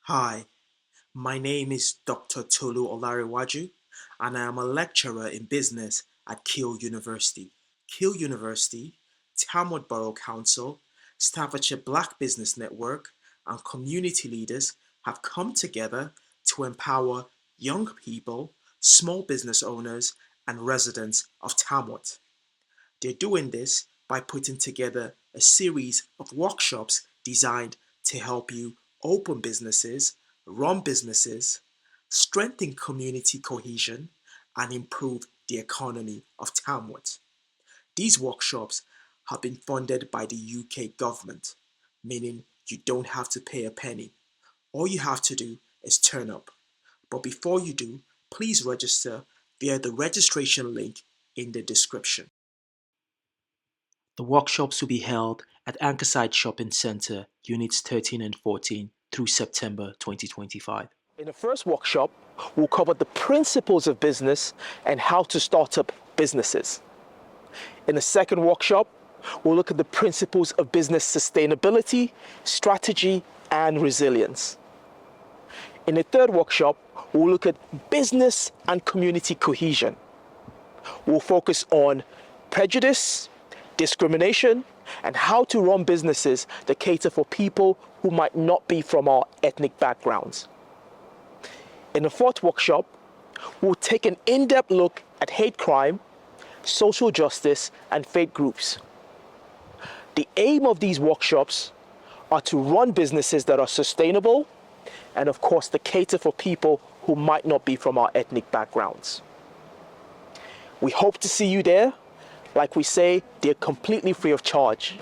Hi, my name is Dr. Tolu Olarewaju, and I am a lecturer in business at Keele University. Keele University, Tamworth Borough Council, Staffordshire Black Business Network, and community leaders have come together to empower young people, small business owners, and residents of Tamworth. They're doing this by putting together a series of workshops designed to help you open businesses, run businesses, strengthen community cohesion, and improve the economy of Tamworth. These workshops have been funded by the UK government, meaning you don't have to pay a penny. All you have to do is turn up. But before you do, please register via the registration link in the description. The workshops will be held at Ankerside Shopping Centre, Units 13 and 14 through September 2025. In the first workshop, we'll cover the principles of business and how to start up businesses. In the second workshop, we'll look at the principles of business sustainability, strategy, and resilience. In the third workshop, we'll look at business and community cohesion. We'll focus on prejudice, discrimination, and how to run businesses that cater for people who might not be from our ethnic backgrounds. In the fourth workshop, we'll take an in-depth look at hate crime, social justice, and faith groups. The aim of these workshops are to run businesses that are sustainable and, of course, to cater for people who might not be from our ethnic backgrounds. We hope to see you there. Like we say, they're completely free of charge.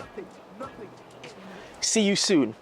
See you soon.